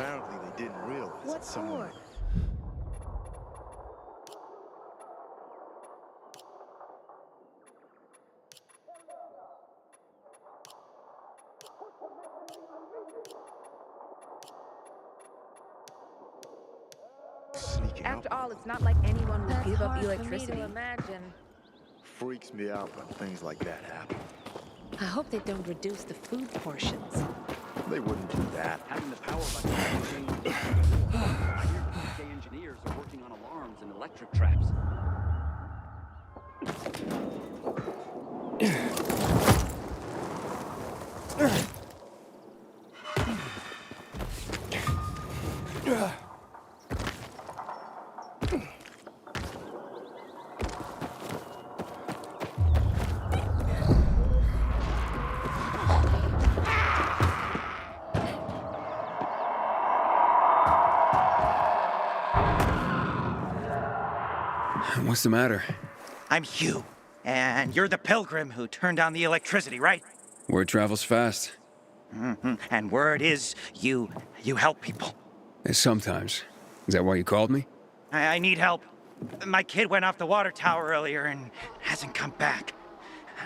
Apparently they didn't realize What that someone... for? Sneaking up After all, it's not like anyone would give up hard electricity. for me to imagine. freaks me out when things like that happen. I hope they don't reduce the food portions. They wouldn't do that. Having the power like that change. I hear UK engineers are working on alarms and electric traps. What's the matter? I'm Hugh, and you're the pilgrim who turned on the electricity, right? Word travels fast. And word is you help people. Sometimes. Is that why you called me? I need help. My kid went off the water tower earlier and hasn't come back.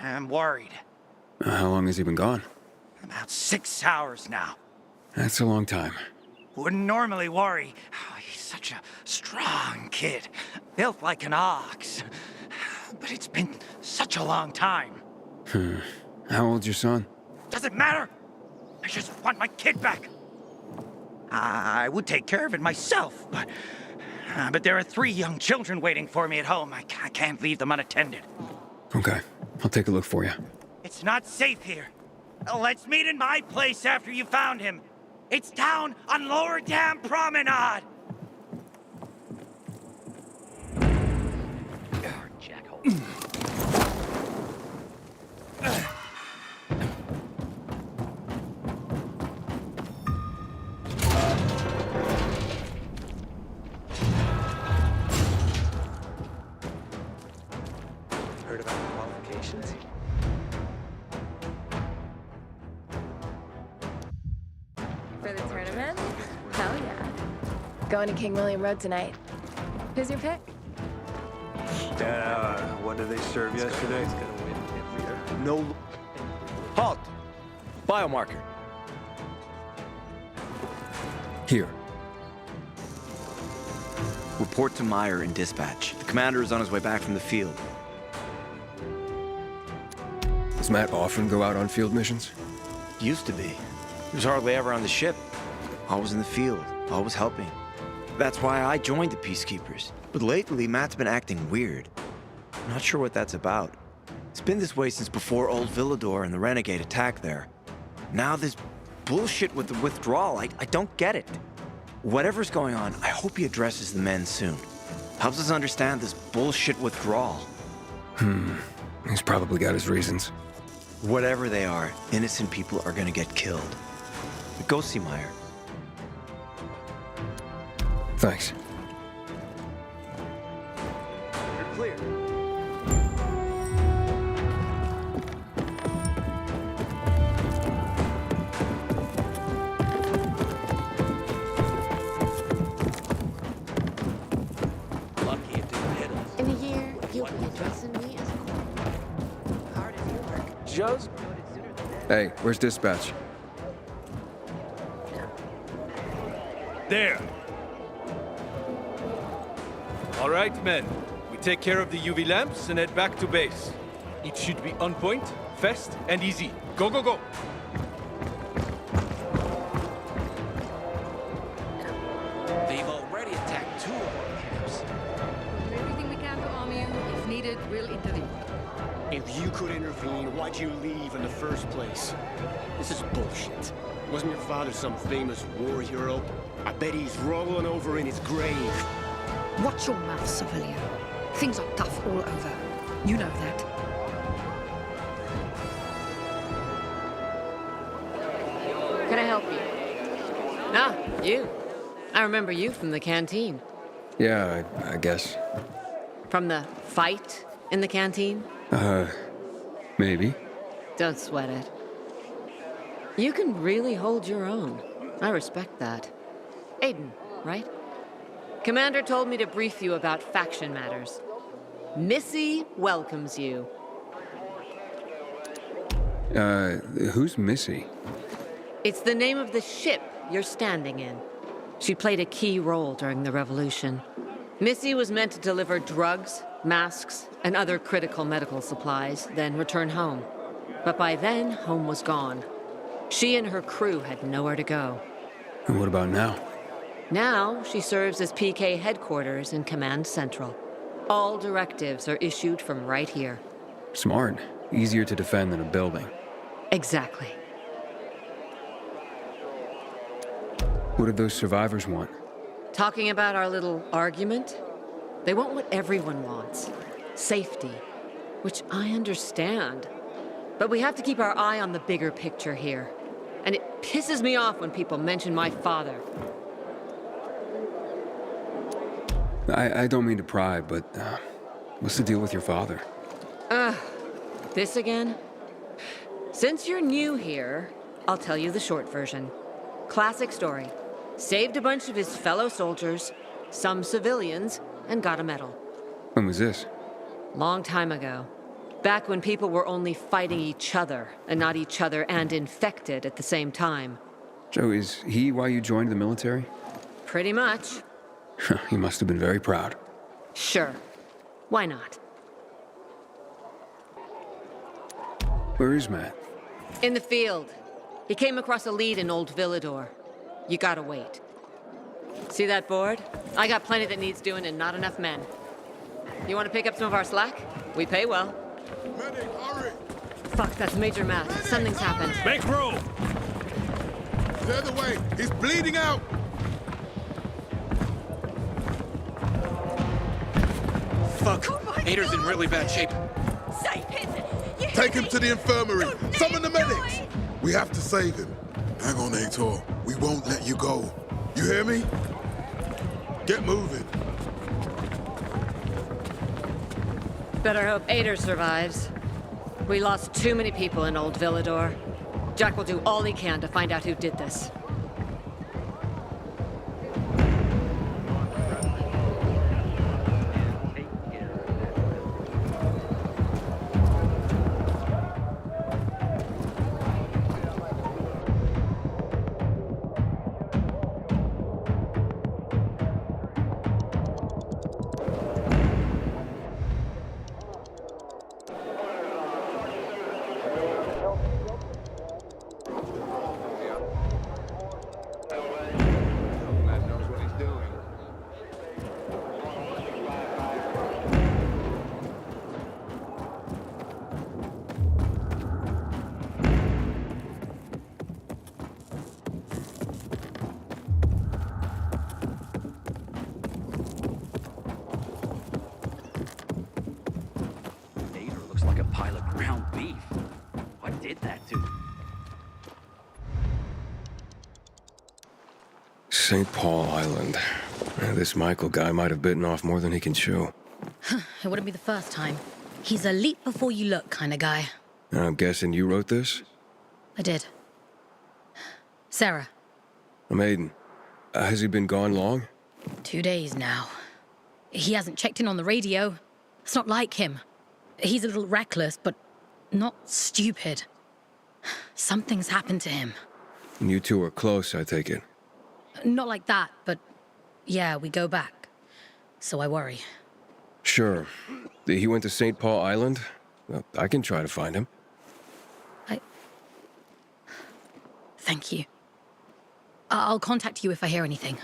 I'm worried. How long has he been gone? About 6 hours now. That's a long time. Wouldn't normally worry. Oh, he's such a strong kid, built like an ox. But it's been such a long time. How old's your son? Doesn't matter. I just want my kid back. I would take care of it myself, but there are 3 young children waiting for me at home. I can't leave them unattended. Okay, I'll take a look for you. It's not safe here. Let's meet in my place after you found him. It's down on Lower Dam Promenade. Jackhole. Heard about the qualifications? For the tournament? Hell yeah. Going to King William Road tonight. Who's your pick? What did they serve yesterday? It's gonna win every year. No. Halt! Biomarker. Here. Report to Meyer in dispatch. The commander is on his way back from the field. Does Matt often go out on field missions? Used to be. He was hardly ever on the ship. Always in the field, always helping. That's why I joined the Peacekeepers. But lately, Matt's been acting weird. I'm not sure what that's about. It's been this way since before old Villador and the Renegade attack there. Now this bullshit with the withdrawal, I don't get it. Whatever's going on, I hope he addresses the men soon. Helps us understand this bullshit withdrawal. He's probably got his reasons. Whatever they are, innocent people are gonna get killed. But go see Meyer. Thanks. You're clear. Lucky it didn't hit us. In a year, you'll be addressing me as queen. Hard as you work. Joe's. Hey, where's dispatch? There. All right, men. We take care of the UV lamps and head back to base. It should be on point, fast, and easy. Go, go, go! They've already attacked 2 of our camps. Everything we can to arm you. If needed, we'll intervene. If you could intervene, why'd you leave in the first place? This is bullshit. Wasn't your father some famous war hero? I bet he's rolling over in his grave. Watch your mouth, civilian. Things are tough all over. You know that. Can I help you? Ah, you. I remember you from the canteen. Yeah, I guess. From the fight in the canteen? Maybe. Don't sweat it. You can really hold your own. I respect that. Aiden, right? Commander told me to brief you about faction matters. Missy welcomes you. Who's Missy? It's the name of the ship you're standing in. She played a key role during the revolution. Missy was meant to deliver drugs, masks, and other critical medical supplies, then return home. But by then, home was gone. She and her crew had nowhere to go. And what about now? Now, she serves as PK headquarters in Command Central. All directives are issued from right here. Smart. Easier to defend than a building. Exactly. What did those survivors want? Talking about our little argument? They want what everyone wants. Safety. Which I understand. But we have to keep our eye on the bigger picture here. And it pisses me off when people mention my father. I don't mean to pry, but what's the deal with your father? This again? Since you're new here, I'll tell you the short version. Classic story. Saved a bunch of his fellow soldiers, some civilians, and got a medal. When was this? Long time ago. Back when people were only fighting each other, and not each other and infected at the same time. Joe, is he why you joined the military? Pretty much. He must have been very proud. Sure. Why not? Where is Matt? In the field. He came across a lead in Old Villador. You gotta wait. See that board? I got plenty that needs doing and not enough men. You want to pick up some of our slack? We pay well. Medic, hurry! Fuck, that's Major Matt. Something's happened. Make room! The other way! He's bleeding out! Fuck. Ader's in really bad shape. Take him to the infirmary! Summon the medics! We have to save him. Hang on, Ator. We won't let you go. You hear me? Get moving. Better hope Ader survives. We lost too many people in Old Villador. Jack will do all he can to find out who did this. St. Paul Island. This Michael guy might have bitten off more than he can chew. It wouldn't be the first time. He's a leap before you look kind of guy. And I'm guessing you wrote this? I did. Sarah. I'm Aiden. Has he been gone long? 2 days now. He hasn't checked in on the radio. It's not like him. He's a little reckless, but not stupid. Something's happened to him. And you two are close, I take it. Not like that, but yeah, we go back. So I worry. Sure. He went to St. Paul Island? Well, I can try to find him. Thank you. I'll contact you if I hear anything.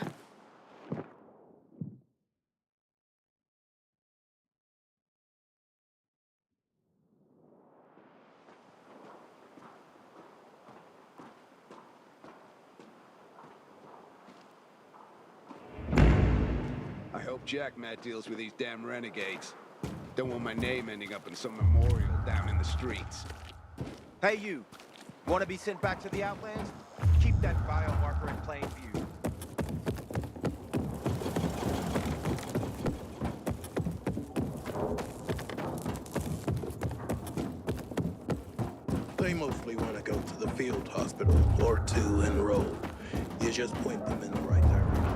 I hope Jack Matt deals with these damn renegades. Don't want my name ending up in some memorial down in the streets. Hey, you. Want to be sent back to the Outlands? Keep that biomarker in plain view. They mostly want to go to the field hospital or to enroll. You just point them in the right direction.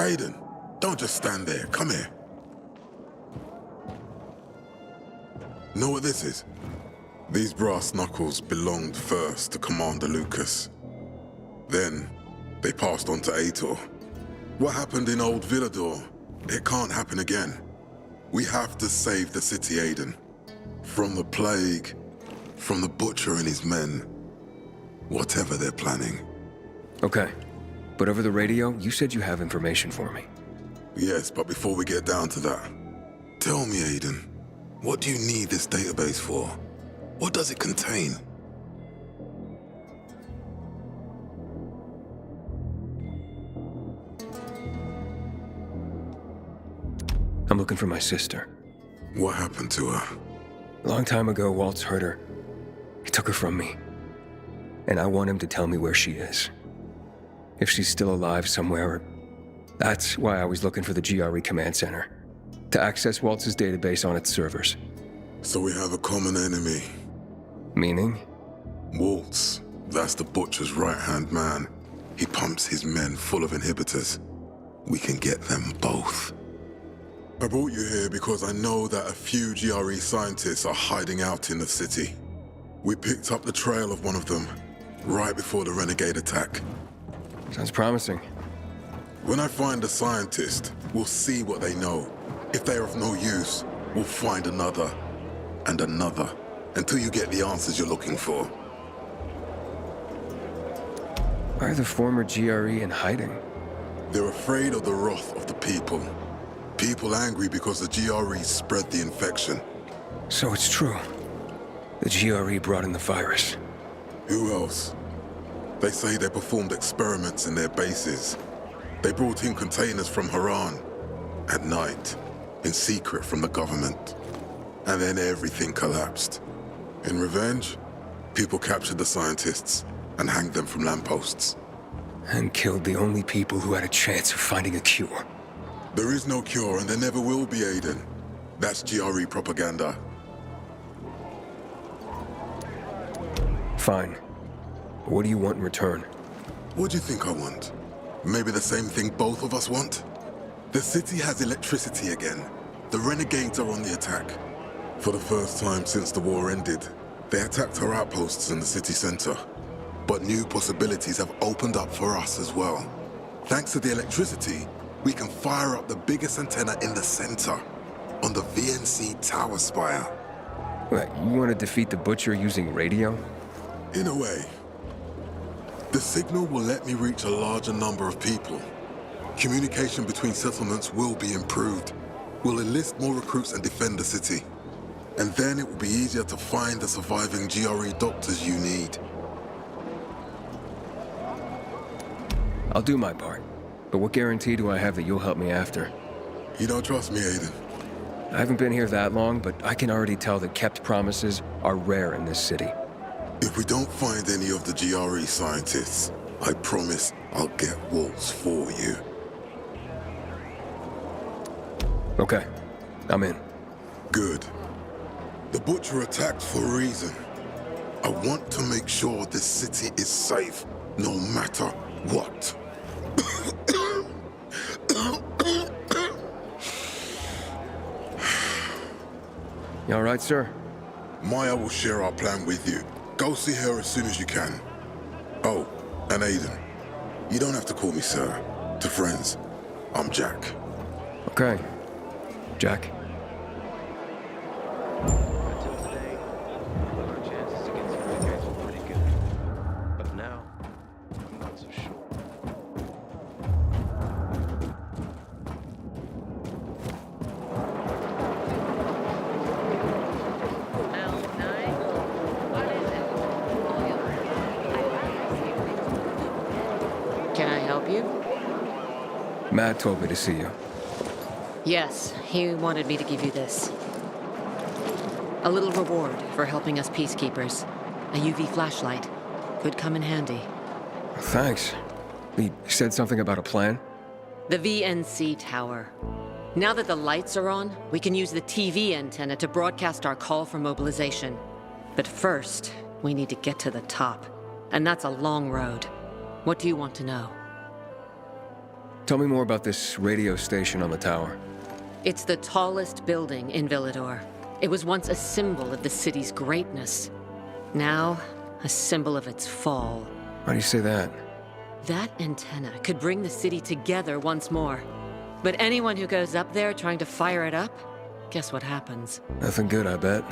Aiden, don't just stand there. Come here. Know what this is? These brass knuckles belonged first to Commander Lucas. Then, they passed on to Aitor. What happened in Old Villador, it can't happen again. We have to save the city, Aiden. From the plague, from the Butcher and his men. Whatever they're planning. Okay. But over the radio, you said you have information for me. Yes, but before we get down to that, tell me, Aiden, what do you need this database for? What does it contain? I'm looking for my sister. What happened to her? A long time ago, Waltz hurt her. He took her from me. And I want him to tell me where she is. If she's still alive somewhere. That's why I was looking for the GRE command center. To access Waltz's database on its servers. So we have a common enemy. Meaning? Waltz. That's the Butcher's right-hand man. He pumps his men full of inhibitors. We can get them both. I brought you here because I know that a few GRE scientists are hiding out in the city. We picked up the trail of one of them right before the Renegade attack. Sounds promising. When I find a scientist, we'll see what they know. If they are of no use, we'll find another and another until you get the answers you're looking for. Why are the former GRE in hiding? They're afraid of the wrath of the people. People angry because the GRE spread the infection. So it's true. The GRE brought in the virus. Who else? They say they performed experiments in their bases. They brought in containers from Haran at night, in secret from the government. And then everything collapsed. In revenge, people captured the scientists and hanged them from lampposts. And killed the only people who had a chance of finding a cure. There is no cure, and there never will be, Aiden. That's GRE propaganda. Fine. What do you want in return? What do you think I want? Maybe the same thing both of us want? The city has electricity again. The Renegades are on the attack. For the first time since the war ended, they attacked our outposts in the city center. But new possibilities have opened up for us as well. Thanks to the electricity, we can fire up the biggest antenna in the center, on the VNC tower spire. What, you want to defeat the Butcher using radio? In a way. The signal will let me reach a larger number of people. Communication between settlements will be improved. We'll enlist more recruits and defend the city. And then it will be easier to find the surviving GRE doctors you need. I'll do my part. But what guarantee do I have that you'll help me after? You don't trust me, Aiden? I haven't been here that long, but I can already tell that kept promises are rare in this city. If we don't find any of the GRE scientists, I promise I'll get Waltz for you. Okay, I'm in. Good. The Butcher attacked for a reason. I want to make sure this city is safe, no matter what. You all right, sir? Maya will share our plan with you. Go see her as soon as you can. Oh, and Aiden, you don't have to call me sir. To friends, I'm Jack. Okay. Jack. Until today, our chances against the Renegades were pretty good. But now, I'm not so sure. Can I help you? Matt told me to see you. Yes, he wanted me to give you this. A little reward for helping us peacekeepers. A UV flashlight. Could come in handy. Thanks. He said something about a plan? The VNC tower. Now that the lights are on, we can use the TV antenna to broadcast our call for mobilization. But first, we need to get to the top. And that's a long road. What do you want to know? Tell me more about this radio station on the tower. It's the tallest building in Villador. It was once a symbol of the city's greatness. Now, a symbol of its fall. Why do you say that? That antenna could bring the city together once more. But anyone who goes up there trying to fire it up, guess what happens? Nothing good, I bet.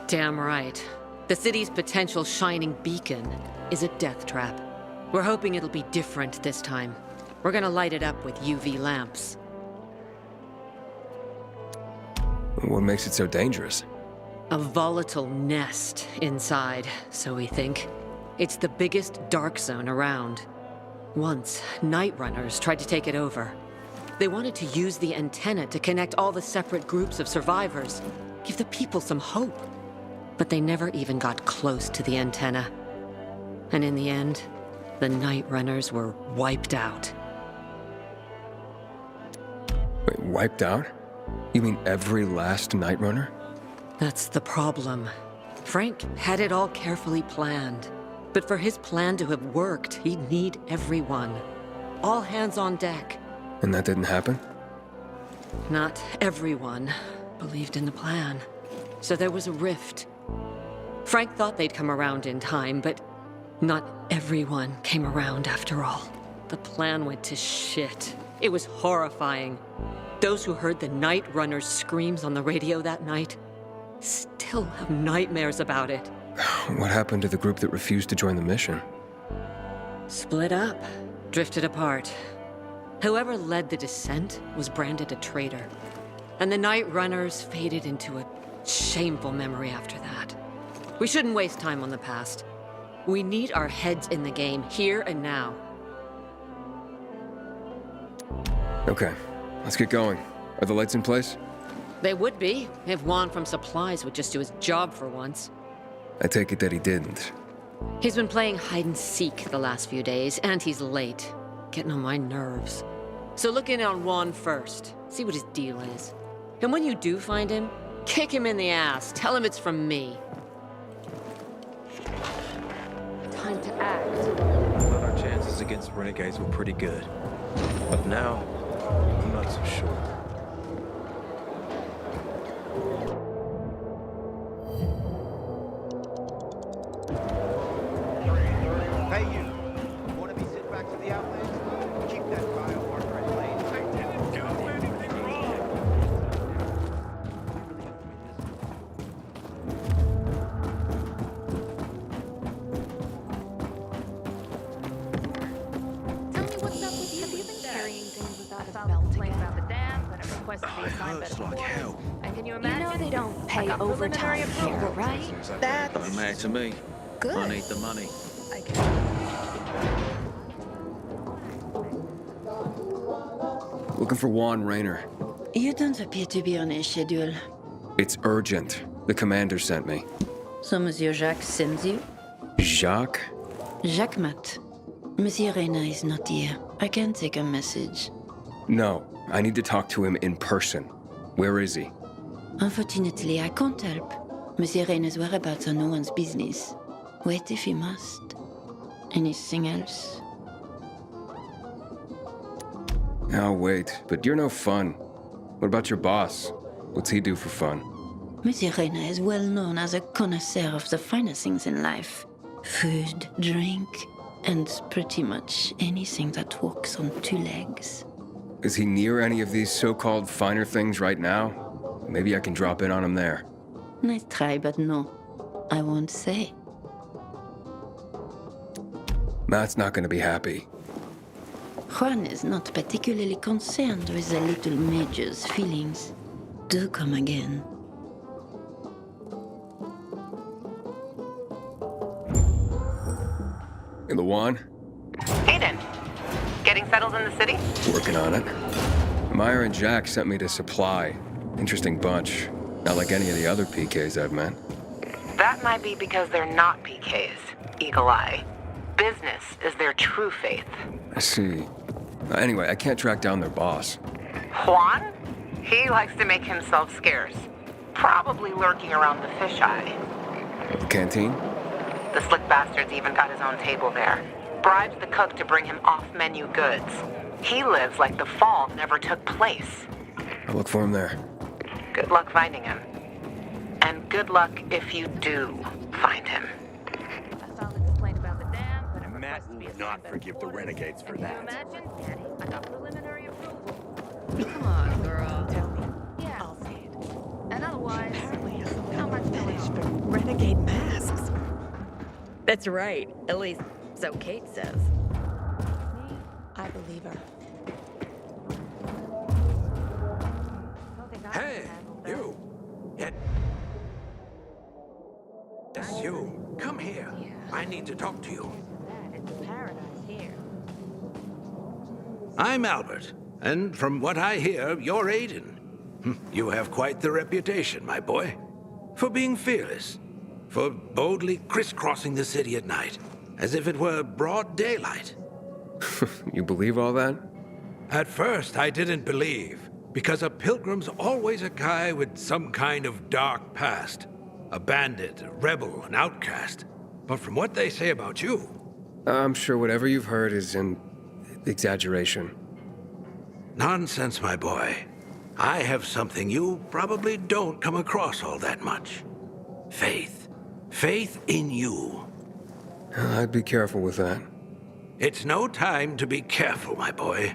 Damn right. The city's potential shining beacon is a death trap. We're hoping it'll be different this time. We're gonna light it up with UV lamps. What makes it so dangerous? A volatile nest inside, so we think. It's the biggest dark zone around. Once, night runners tried to take it over. They wanted to use the antenna to connect all the separate groups of survivors, give the people some hope. But they never even got close to the antenna. And in the end, the night runners were wiped out. Wait, wiped out? You mean every last night runner? That's the problem. Frank had it all carefully planned. But for his plan to have worked, he'd need everyone. All hands on deck. And that didn't happen? Not everyone believed in the plan. So there was a rift. Frank thought they'd come around in time, but not everyone came around after all. The plan went to shit. It was horrifying. Those who heard the Night Runner's screams on the radio that night still have nightmares about it. What happened to the group that refused to join the mission? Split up, drifted apart. Whoever led the descent was branded a traitor. And the Night Runners faded into a shameful memory after that. We shouldn't waste time on the past. We need our heads in the game, here and now. Okay, let's get going. Are the lights in place? They would be, if Juan from Supplies would just do his job for once. I take it that he didn't. He's been playing hide-and-seek the last few days, and he's late. Getting on my nerves. So look in on Juan first. See what his deal is. And when you do find him, kick him in the ass. Tell him it's from me. Time to act. I thought our chances against renegades were pretty good. But now, I'm not so sure. Hey, you. Want to be sent back to the outlands? Keep that biomarker in place. I didn't do anything wrong. Tell me what's up with you. Have you been carrying things without a belt again? About the dam, when it requested the assignment like hell. And can you imagine? You know they don't pay overtime here, right? Don't matter to me. Good. I need the money. Looking for Juan Raynor. You don't appear to be on a schedule. It's urgent. The commander sent me. So Monsieur Jacques sends you? Jacques? Jacques Mat. Monsieur Reina is not here. I can take a message. No, I need to talk to him in person. Where is he? Unfortunately, I can't help. Monsieur Reina's whereabouts are no one's business. Wait if you must. Anything else? I'll wait, but you're no fun. What about your boss? What's he do for fun? Monsieur Reina is well known as a connoisseur of the finer things in life. Food, drink, and pretty much anything that walks on two legs. Is he near any of these so-called finer things right now? Maybe I can drop in on him there. Nice try, but no. I won't say. Matt's not gonna be happy. Juan is not particularly concerned with the little major's feelings. Do come again. In the Juan? Aiden, getting settled in the city? Working on it. Meyer and Jack sent me to Supply. Interesting bunch. Not like any of the other PKs I've met. That might be because they're not PKs, Eagle Eye. Business is their true faith. I see. Anyway, I can't track down their boss. Juan? He likes to make himself scarce. Probably lurking around the fisheye. The canteen? The slick bastard's even got his own table there. Bribes the cook to bring him off-menu goods. He lives like the fall never took place. I'll look for him there. Good luck finding him. And good luck if you do find him. I filed a complaint about the dam, but a Matt request to be will assigned not by forgive the reporters. renegades for Can you that. imagine, Daddy? I got preliminary approval. Come on, girl. Tell me. Yeah. I'll say it. And otherwise, Apparently has a how much going fetish for on? renegade masks. That's right. At least, so Kate says. I believe her. Hey, you! Yes, you. Come here. I need to talk to you. It's paradise here. I'm Albert, and from what I hear, you're Aiden. You have quite the reputation, my boy. For being fearless. For boldly crisscrossing the city at night, as if it were broad daylight. You believe all that? At first, I didn't believe, because a pilgrim's always a guy with some kind of dark past. A bandit, a rebel, an outcast. But from what they say about you... I'm sure whatever you've heard is an exaggeration. Nonsense, my boy. I have something you probably don't come across all that much. Faith. Faith in you. I'd be careful with that. It's no time to be careful, my boy.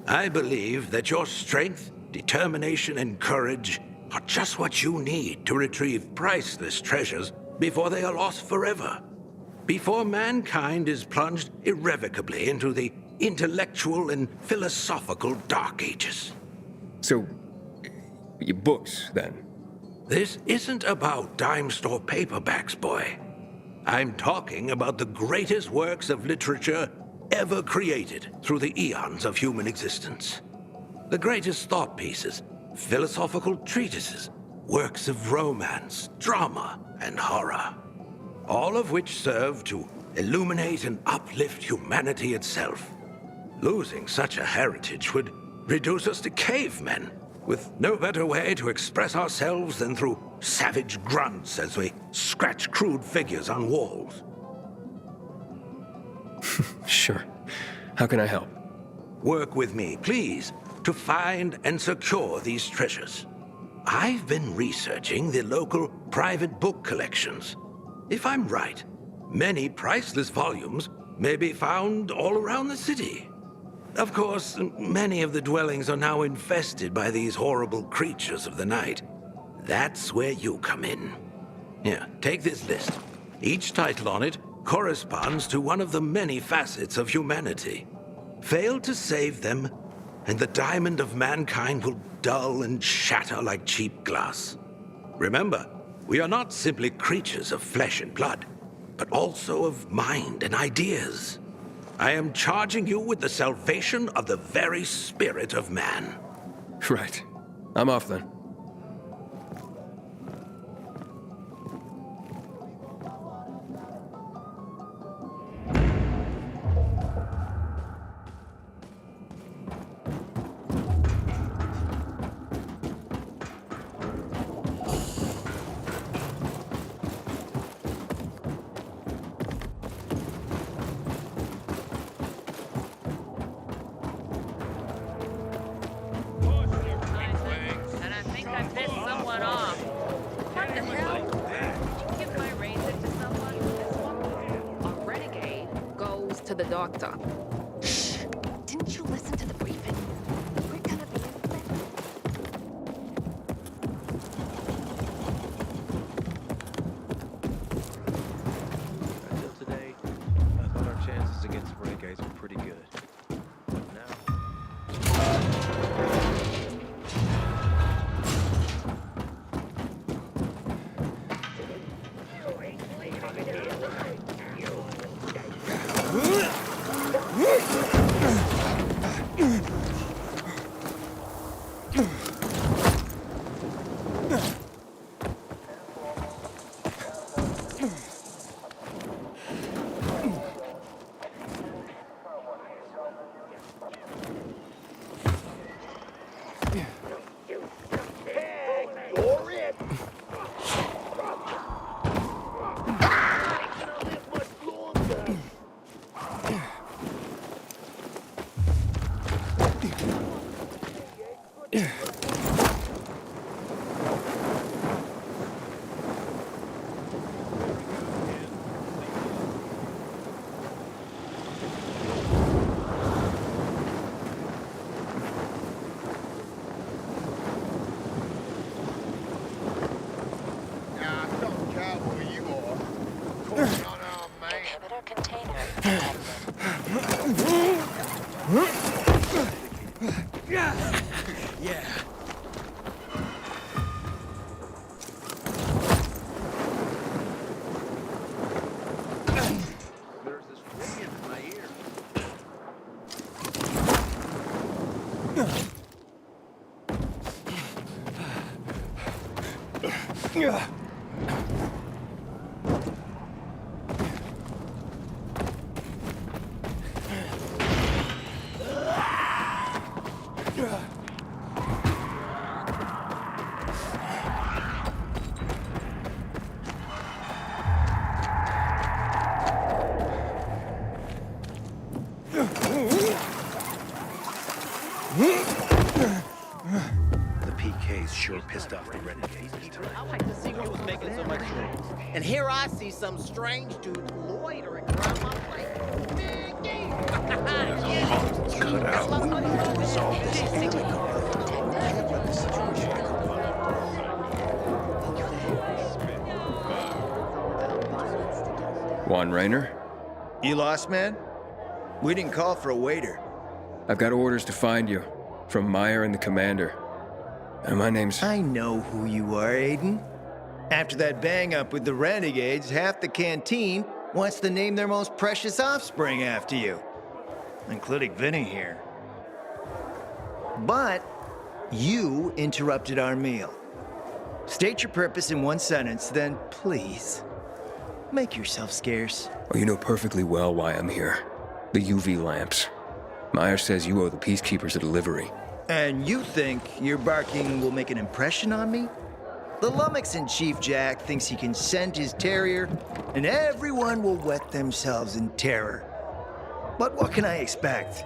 I believe that your strength, determination, and courage are just what you need to retrieve priceless treasures before they are lost forever. Before mankind is plunged irrevocably into the intellectual and philosophical Dark Ages. So, your books, then? This isn't about dime store paperbacks, boy. I'm talking about the greatest works of literature ever created through the eons of human existence. The greatest thought pieces, philosophical treatises, works of romance, drama, and horror. All of which serve to illuminate and uplift humanity itself. Losing such a heritage would reduce us to cavemen, with no better way to express ourselves than through savage grunts as we scratch crude figures on walls. Sure. How can I help? Work with me, please, to find and secure these treasures. I've been researching the local private book collections. If I'm right, many priceless volumes may be found all around the city. Of course, many of the dwellings are now infested by these horrible creatures of the night. That's where you come in. Here, take this list. Each title on it corresponds to one of the many facets of humanity. Fail to save them, and the diamond of mankind will dull and shatter like cheap glass. Remember, we are not simply creatures of flesh and blood, but also of mind and ideas. I am charging you with the salvation of the very spirit of man. Right. I'm off then. And I think I pissed someone off. What the hell? Did you give my razor to someone? A renegade goes to the doctor. Shh! Didn't you listen to the briefing? We're gonna be Until today, I thought our chances against the renegades were pretty good. But now... Yeah. There's this ringing in my ear. The PK's sure pissed off the renegades this time. I like to see what was making so much noise. And here I see some strange dudes loitering around my place. Big game. Cut out. We need to resolve this amicably. Can't let the situation go on. Juan Raynor? You lost, man? We didn't call for a waiter. I've got orders to find you from Meyer and the commander. And my name's... I know who you are, Aiden. After that bang-up with the renegades, half the canteen wants to name their most precious offspring after you. Including Vinny here. But you interrupted our meal. State your purpose in one sentence, then please, make yourself scarce. Well, you know perfectly well why I'm here. The UV lamps. Meyer says you owe the Peacekeepers a delivery. And you think your barking will make an impression on me? The lummox-in-chief Jack thinks he can send his terrier, and everyone will wet themselves in terror. But what can I expect?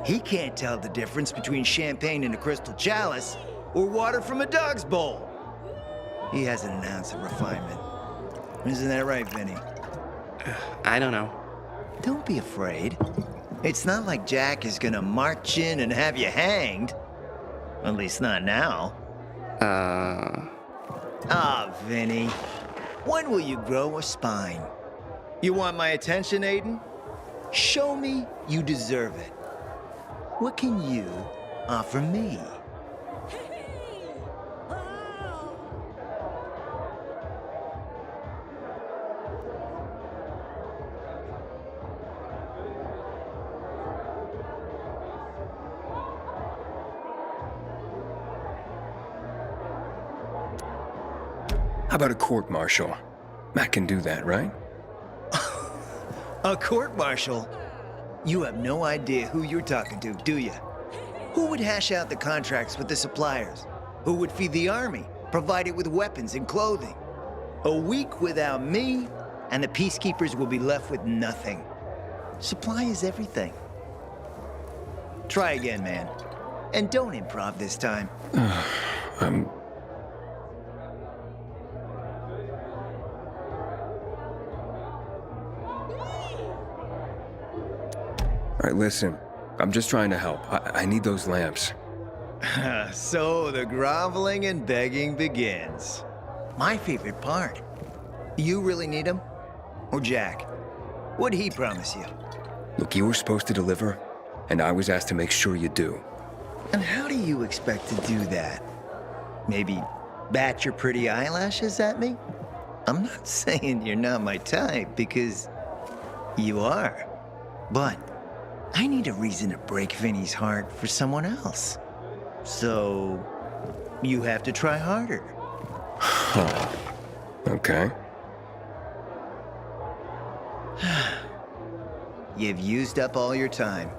He can't tell the difference between champagne in a crystal chalice or water from a dog's bowl. He hasn't an ounce of refinement. Isn't that right, Vinny? I don't know. Don't be afraid. It's not like Jack is gonna march in and have you hanged. At least not now. Ah, Vinny. When will you grow a spine? You want my attention, Aiden? Show me you deserve it. What can you offer me? How about a court-martial? Matt can do that, right? A court-martial? You have no idea who you're talking to, do you? Who would hash out the contracts with the suppliers? Who would feed the army, provide it with weapons and clothing? A week without me, and the Peacekeepers will be left with nothing. Supply is everything. Try again, man. And don't improv this time. All right, listen. I'm just trying to help. I need those lamps. So the groveling and begging begins. My favorite part. You really need him? Or Jack? What'd he promise you? Look, you were supposed to deliver, and I was asked to make sure you do. And how do you expect to do that? Maybe bat your pretty eyelashes at me? I'm not saying you're not my type, because you are. But I need a reason to break Vinny's heart for someone else. So you have to try harder. Huh. Okay. You've used up all your time.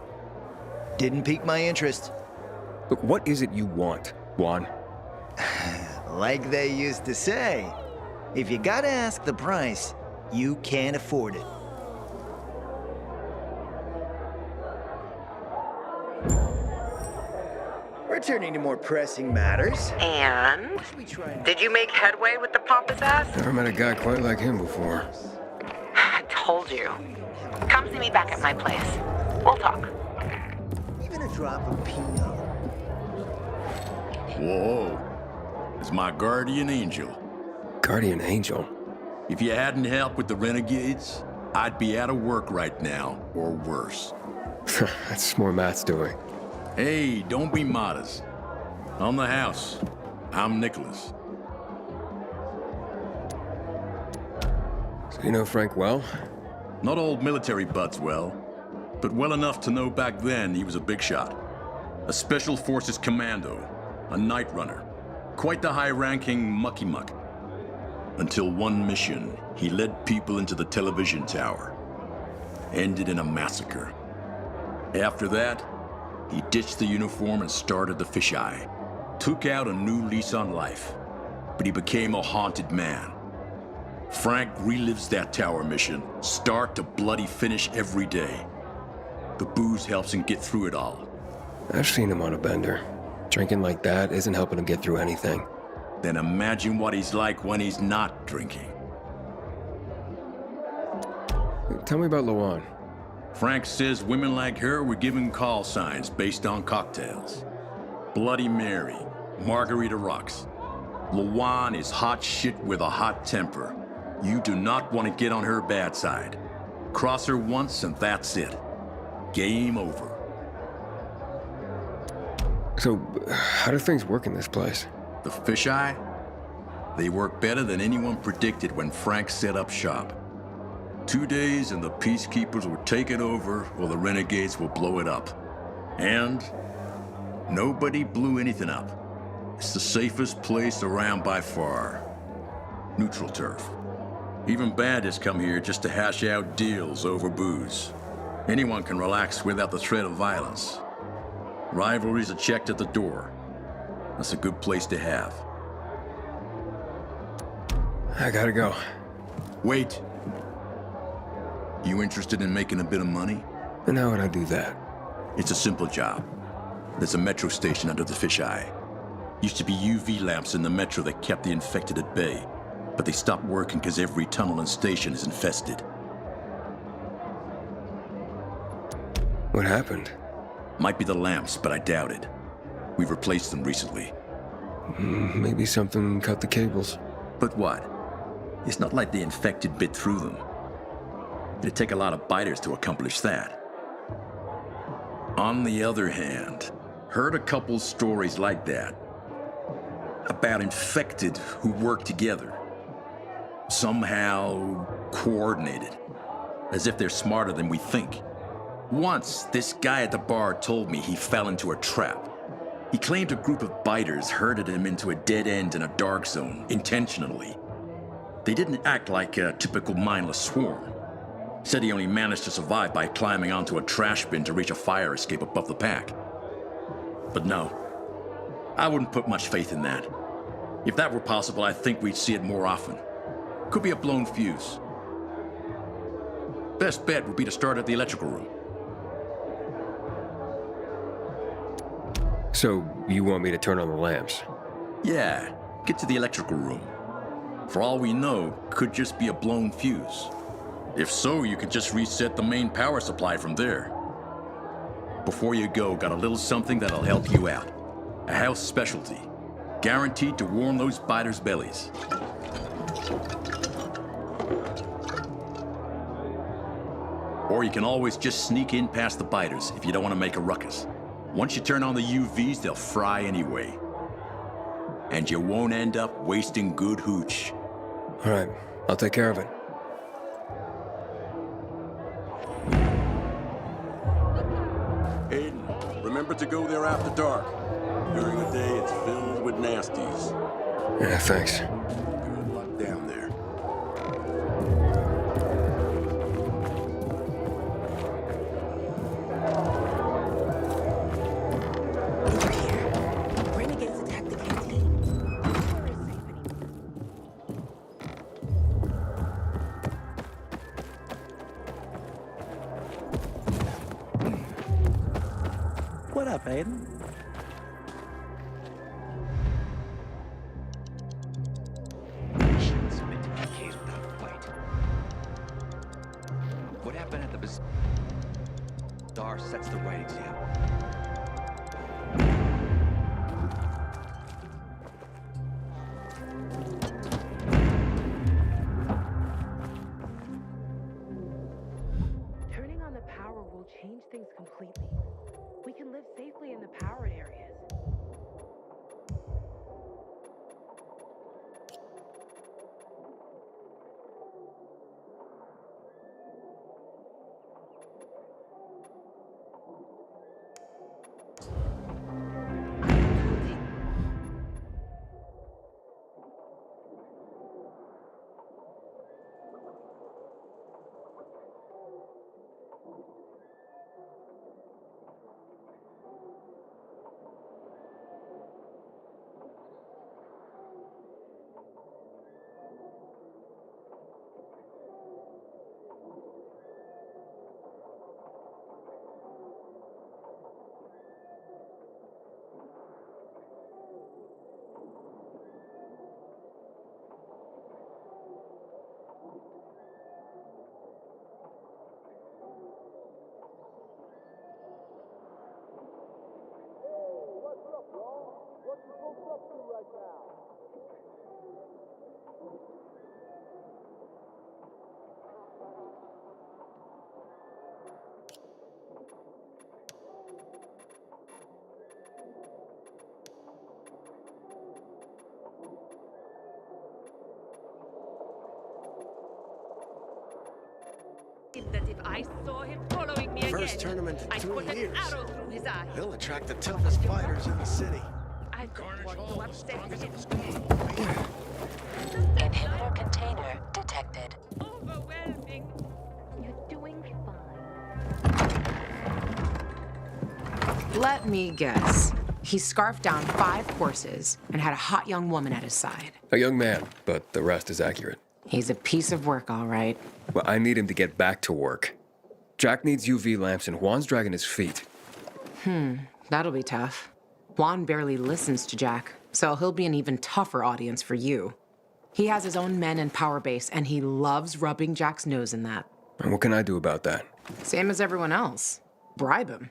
Didn't pique my interest. Look, what is it you want, Juan? Like they used to say, if you gotta ask the price, you can't afford it. Returning to more pressing matters. And? Did you make headway with the pompous ass? Never met a guy quite like him before. I told you. Come see me back at my place. We'll talk. Even a drop of Pinot. Whoa. It's my guardian angel. Guardian angel? If you hadn't helped with the renegades, I'd be out of work right now, or worse. That's more Matt's doing. Hey, don't be modest. On the house, I'm Nicholas. So you know Frank well? Not old military buds well, but well enough to know back then he was a big shot. A Special Forces commando, a night runner, quite the high-ranking mucky-muck. Until one mission, he led people into the television tower. Ended in a massacre. After that, he ditched the uniform and started the fisheye. Took out a new lease on life, but he became a haunted man. Frank relives that tower mission, start to bloody finish every day. The booze helps him get through it all. I've seen him on a bender. Drinking like that isn't helping him get through anything. Then imagine what he's like when he's not drinking. Tell me about Luan. Frank says women like her were given call signs based on cocktails. Bloody Mary, Margarita Rocks. Luan is hot shit with a hot temper. You do not want to get on her bad side. Cross her once and that's it. Game over. So, how do things work in this place? The fisheye? They work better than anyone predicted when Frank set up shop. 2 days and the peacekeepers will take it over or the renegades will blow it up. And nobody blew anything up. It's the safest place around by far. Neutral turf. Even bandits come here just to hash out deals over booze. Anyone can relax without the threat of violence. Rivalries are checked at the door. That's a good place to have. I gotta go. Wait. You interested in making a bit of money? And how would I do that? It's a simple job. There's a metro station under the fisheye. Used to be UV lamps in the metro that kept the infected at bay, but they stopped working because every tunnel and station is infested. What happened? Might be the lamps, but I doubt it. We've replaced them recently. Maybe something cut the cables. But what? It's not like the infected bit through them. It'd take a lot of biters to accomplish that. On the other hand, heard a couple stories like that. About infected who work together. Somehow coordinated. As if they're smarter than we think. Once, this guy at the bar told me he fell into a trap. He claimed a group of biters herded him into a dead end in a dark zone, intentionally. They didn't act like a typical mindless swarm. Said he only managed to survive by climbing onto a trash bin to reach a fire escape above the pack. But no, I wouldn't put much faith in that. If that were possible, I think we'd see it more often. Could be a blown fuse. Best bet would be to start at the electrical room. So, you want me to turn on the lamps? Yeah, get to the electrical room. For all we know, could just be a blown fuse. If so, you could just reset the main power supply from there. Before you go, got a little something that'll help you out. A house specialty. Guaranteed to warm those biters' bellies. Or you can always just sneak in past the biters if you don't want to make a ruckus. Once you turn on the UVs, they'll fry anyway. And you won't end up wasting good hooch. All right, I'll take care of it. Aiden, remember to go there after dark. During the day, it's filled with nasties. Yeah, thanks. Good luck down there. Renegades attacked the canteen. What up, Aiden? What happened at the bazaar sets the right example. will change things completely. We can live safely in the powered areas. That if I saw him following me First again, tournament in I'd 2 put an years. arrow through his eye. He'll attract the toughest fighters in the city. I don't want to upset him. Inhibitor container detected. Overwhelming. You're doing Let me guess. He scarfed down 5 horses and had a hot young woman at his side. A young man, but the rest is accurate. He's a piece of work, all right. Well, I need him to get back to work. Jack needs UV lamps and Juan's dragging his feet. That'll be tough. Juan barely listens to Jack, so he'll be an even tougher audience for you. He has his own men and power base, and he loves rubbing Jack's nose in that. And what can I do about that? Same as everyone else. Bribe him.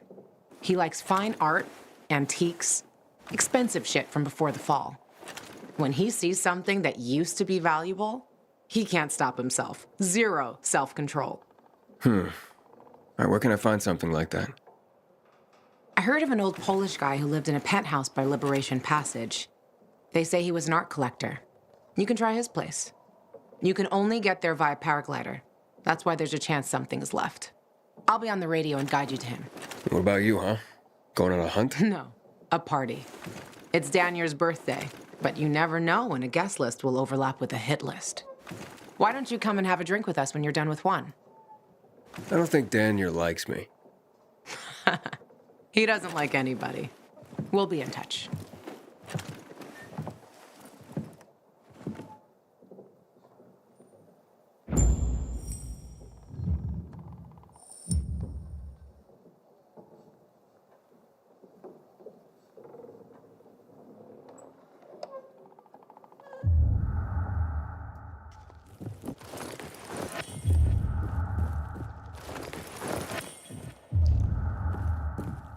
He likes fine art, antiques, expensive shit from before the fall. When he sees something that used to be valuable, he can't stop himself. 0 self-control. All right, where can I find something like that? I heard of an old Polish guy who lived in a penthouse by Liberation Passage. They say he was an art collector. You can try his place. You can only get there via paraglider. That's why there's a chance something is left. I'll be on the radio and guide you to him. What about you, huh? Going on a hunt? No, a party. It's Danier's birthday, but you never know when a guest list will overlap with a hit list. Why don't you come and have a drink with us when you're done with one? I don't think Danier likes me. He doesn't like anybody. We'll be in touch.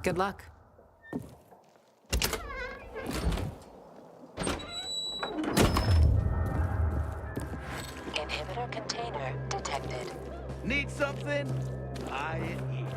Good luck. Inhibitor container detected. Need something? Buy it here.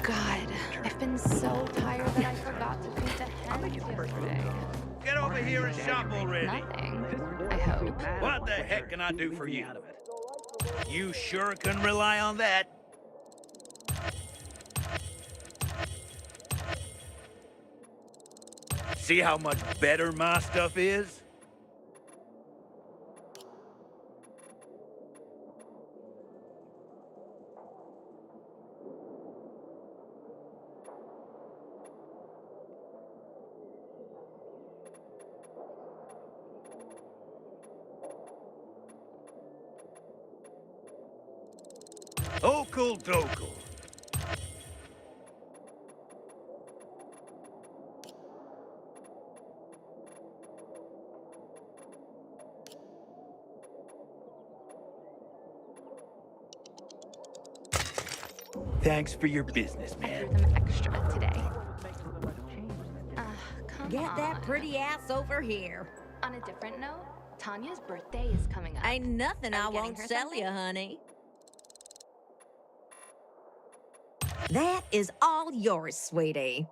God, I've been so tired that I forgot to feed the hens yesterday. Get over here and shop already. Nothing, I hope. What the heck can I do for you? You sure can rely on that. See how much better my stuff is? Okul dokul. Thanks for your business, man. I threw them extra today. Come Get on. that pretty ass over here. On a different note, Tanya's birthday is coming up. Ain't nothing Are I you getting won't her sell something? you, honey. That is all yours, sweetie.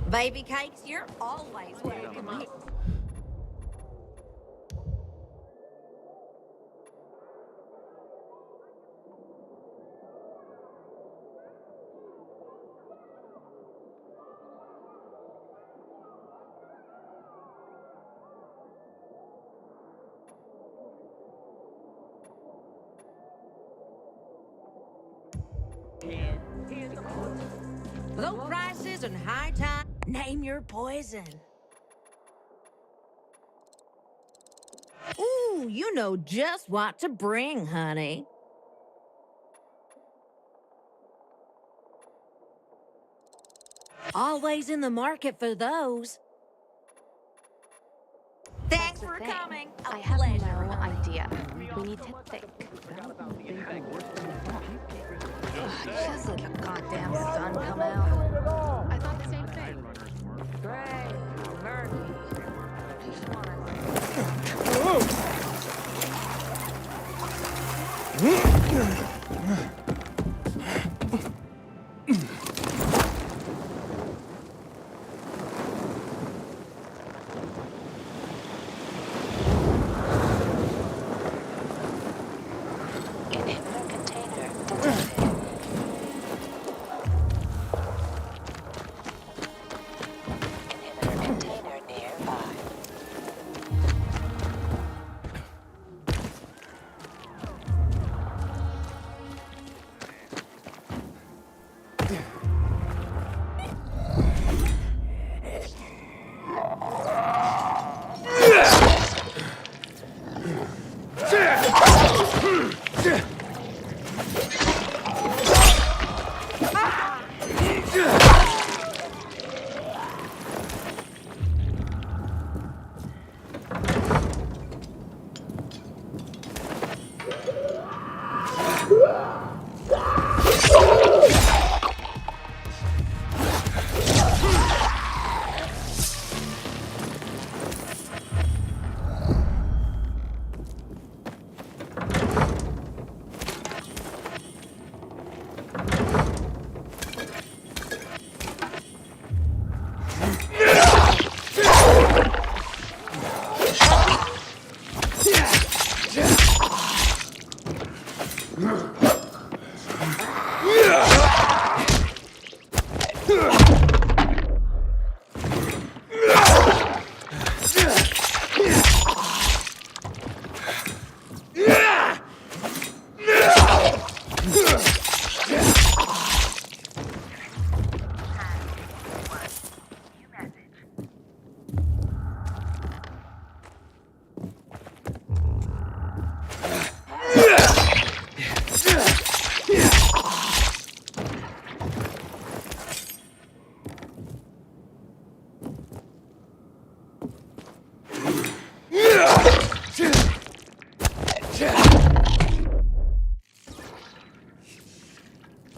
Baby cakes, you're always welcome here. Low prices and high time. Name your poison. Ooh, you know just what to bring, honey. Always in the market for those. Thanks for coming. I have no idea. We need to think. Doesn't the goddamn sun come out? I thought the same thing. Great, murky. Just wanna...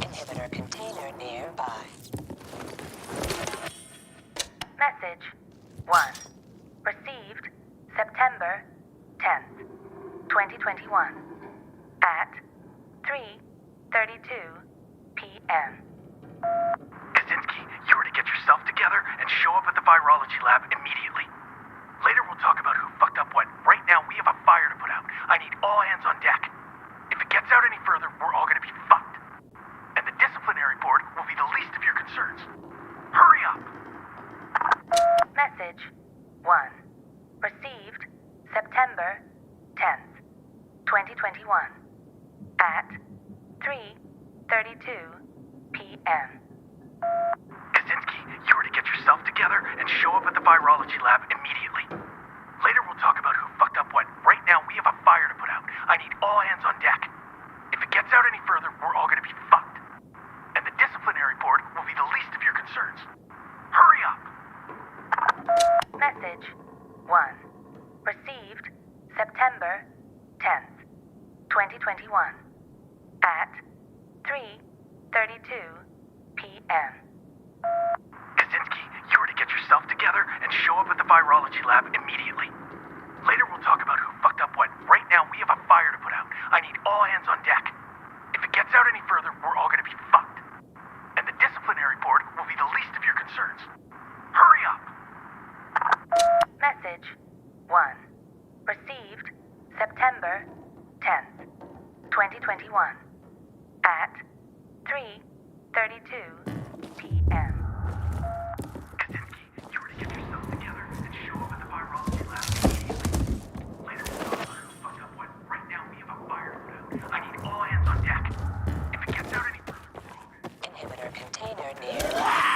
Inhibitor container nearby. Message 1. Received September 10th, 2021 at 3:32 p.m. Kaczynski, you were to get yourself together and show up at the virology lab immediately. Later we'll talk about who fucked up what. Right now we have a fire to put out. I need all hands on deck. If it gets out any further, we're all gonna be fucked. And the disciplinary board will be the least of your concerns. Hurry up! Message 1. Received September 10th, 2021 at 3:32 p.m. Kaczynski, you were to get yourself together and show up at the virology lab immediately. Later we'll talk about who fucked up what. Right now we have a fire to put out. I need all hands on deck. If it gets out any further, we're all gonna be fucked. And the disciplinary board will be the least of your concerns. Hurry up! Message 1. Received September 10th, 2021 at 3:32 p.m. Kaczynski, you were to get yourself together and show up at the virology lab immediately. Later we'll talk about who fucked up what. Right now we have a fire to put out. I need all hands on deck. If it gets out any further, we're all gonna be fucked. And the disciplinary board will be the least of your concerns. Hurry up! Message 1. Received September 10th, 2021 at 3:32 p.m. Kaczynski, you were to get yourself together and show up at the virology lab immediately. Later we'll talk about who fucked up what. Right now we have a fire to put out. I need all hands on deck. If it gets out any further, Inhibitor container nearby.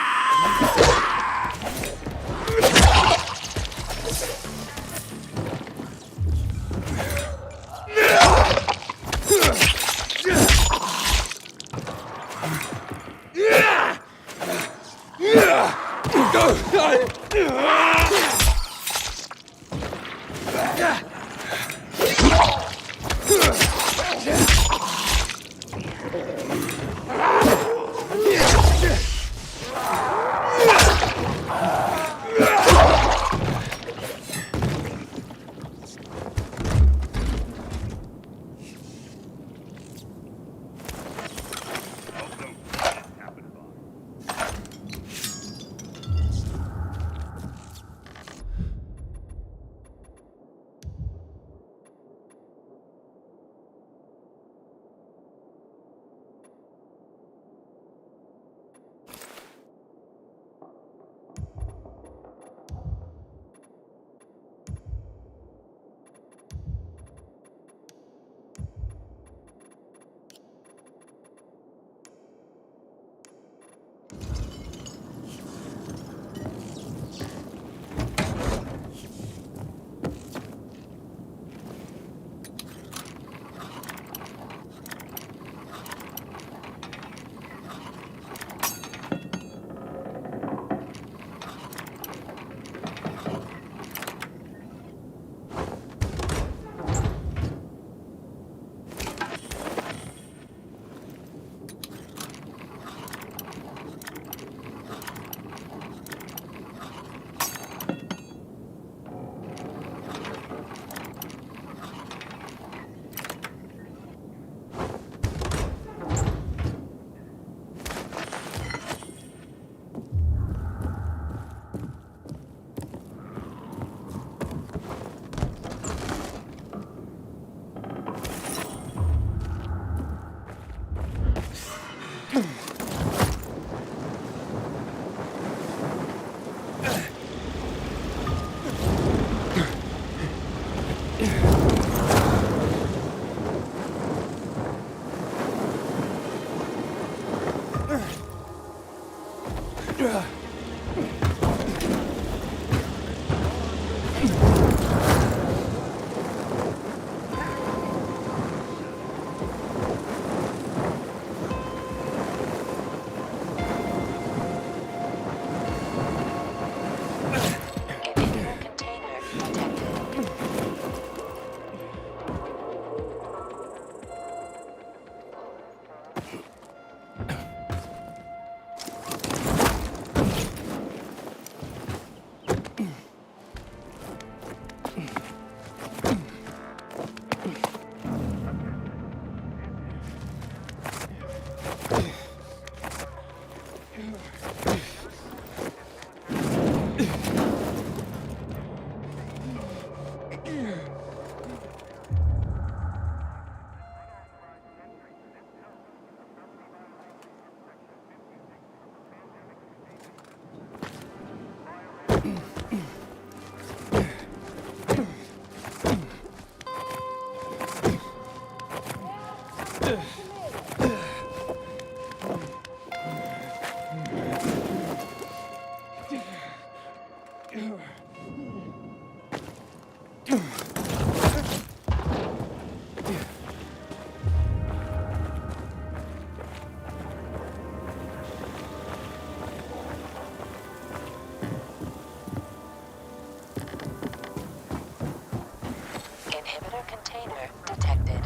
Inhibitor container detected.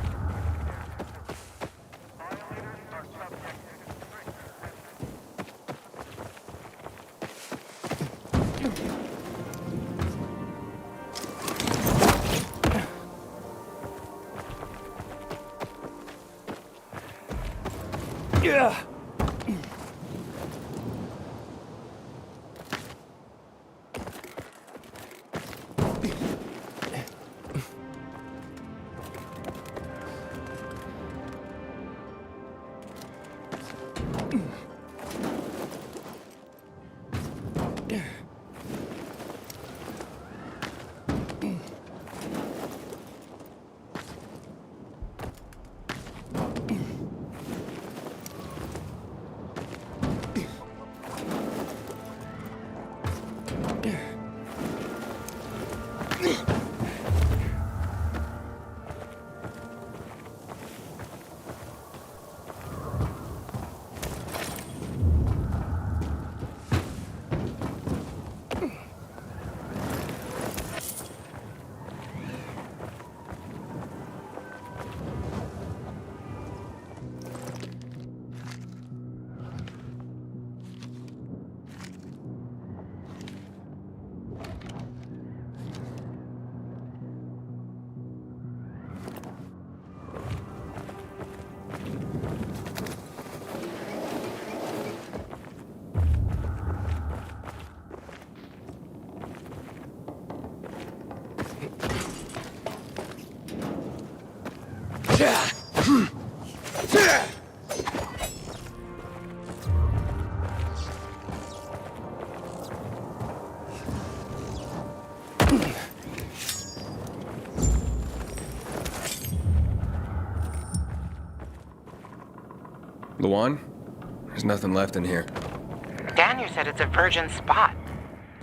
Yeah. Luan? There's nothing left in here. Daniel said it's a virgin spot.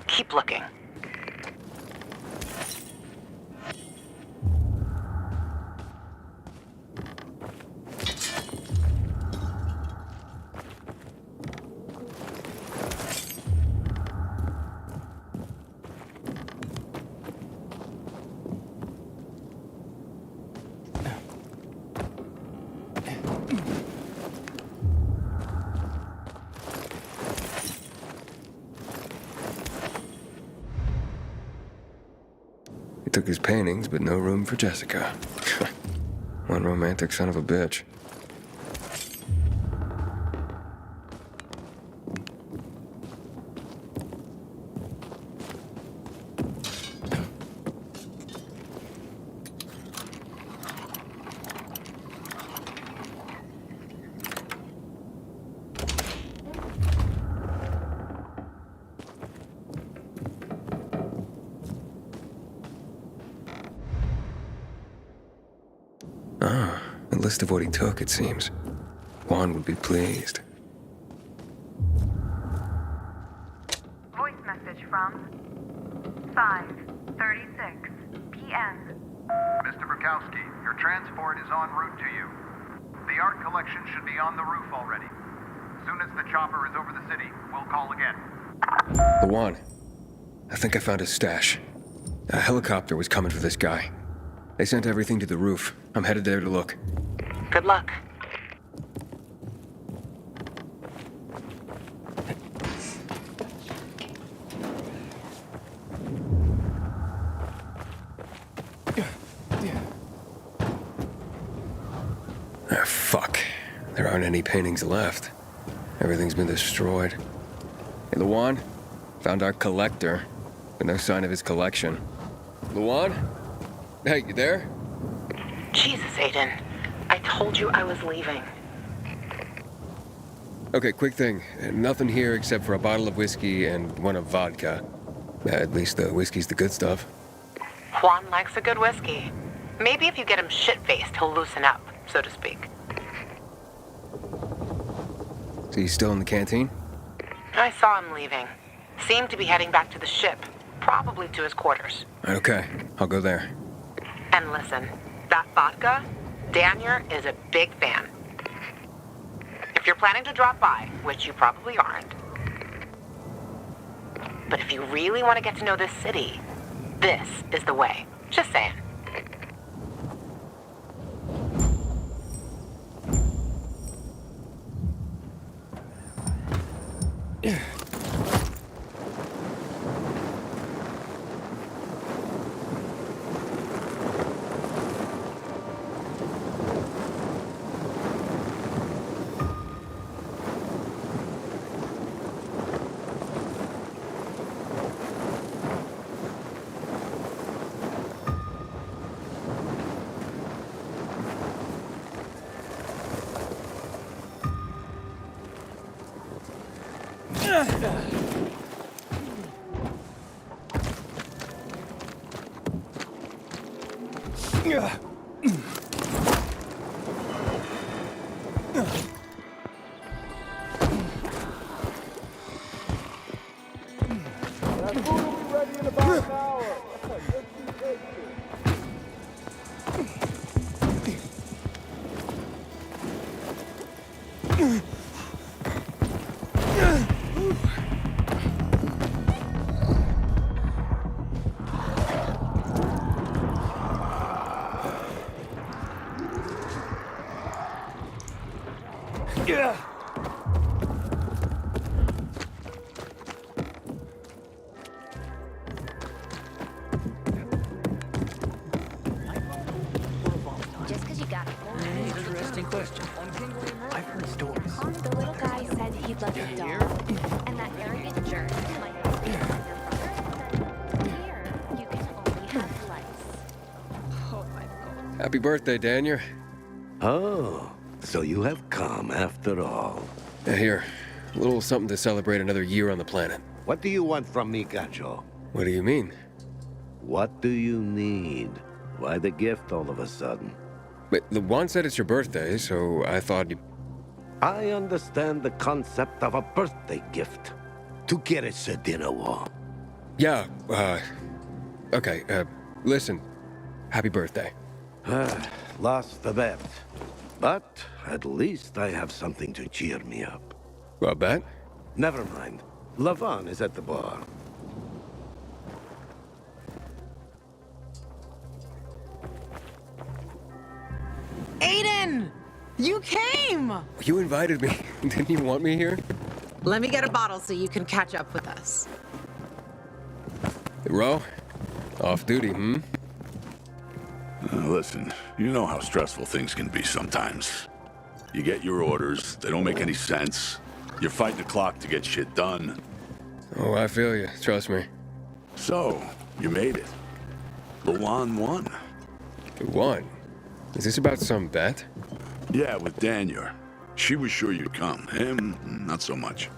Keep looking. He took his paintings, but no room for Jessica. One romantic son of a bitch. Ah, a list of what he took, it seems. Juan would be pleased. from 5:36 p.m. Mr. Bukowski, your transport is en route to you. The art collection should be on the roof already. As soon as the chopper is over the city, we'll call again. Luan, I think I found his stash. A helicopter was coming for this guy. They sent everything to the roof. I'm headed there to look. Good luck. Ah, fuck. There aren't any paintings left. Everything's been destroyed. Hey, Luan, found our collector, but no sign of his collection. Luan? Hey, you there? Jesus, Aiden. I told you I was leaving. Okay, quick thing. Nothing here except for a bottle of whiskey and one of vodka. At least the whiskey's the good stuff. Juan likes a good whiskey. Maybe if you get him shit-faced, he'll loosen up, so to speak. So he's still in the canteen? I saw him leaving. Seemed to be heading back to the ship, probably to his quarters. Okay, I'll go there. And listen, that vodka, Daniel is a big fan. If you're planning to drop by, which you probably aren't, but if you really want to get to know this city, this is the way. Just saying. Just because you got a whole Interesting question. I've heard stories. The little guy said he'd love your dog, and that arrogant jerk might be your brother. Here, you can only have lice. Oh my god. Happy birthday, Daniel. Oh, so you have come after all. Here, a little something to celebrate another year on the planet. What do you want from me, Gacho? What do you mean? What do you need? Why the gift all of a sudden? But the one said it's your birthday, so I thought you... I understand the concept of a birthday gift. Tu quieres a dinner war? Yeah, okay, listen. Happy birthday. Lost the bet. But at least I have something to cheer me up. A bet? Never mind. Lavon is at the bar. Aiden! You came! You invited me. Didn't you want me here? Let me get a bottle so you can catch up with us. Ro? Off duty, hmm? Listen, you know how stressful things can be sometimes. You get your orders, they don't make any sense. You're fighting the clock to get shit done. Oh, I feel you. Trust me. So, you made it. Luan won. You won? Is this about some bet? Yeah, with Daniel. She was sure you'd come. Him, not so much.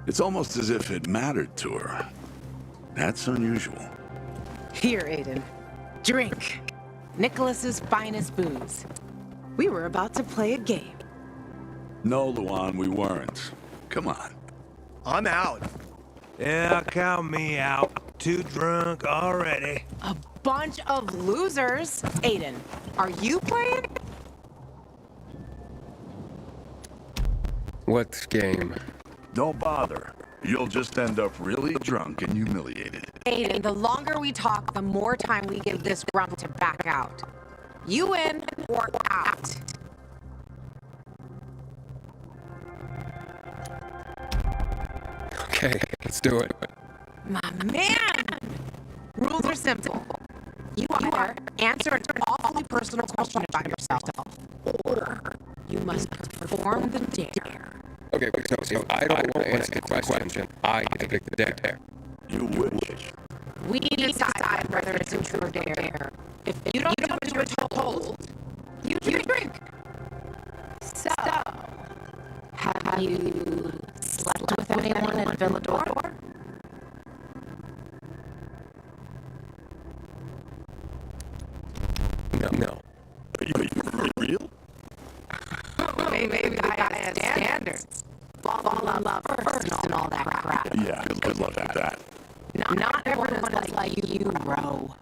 It's almost as if it mattered to her. That's unusual. Here, Aiden. Drink. Nicholas's finest booze. We were about to play a game. No, Luan, we weren't. Come on. I'm out. Yeah, count me out. Too drunk already. A bunch of losers. Aiden, are you playing? What game? Don't bother. You'll just end up really drunk and humiliated. Aiden, the longer we talk, the more time we give this grump to back out. You in or out? Okay, let's do it. My man! Rules are simple. You either answer an awfully personal question about yourself, or you must perform the dare. Okay, wait, so I don't want to answer the question. I get to pick the dare. You wish. We decide whether it's a true or dare. If you don't do what you're told, you drink. So, have you slept with anyone in Villador? No. Are you for real? Maybe the guy has standards. Fall in love first and all that crap. Yeah, good luck with that. Not everyone is like you, bro.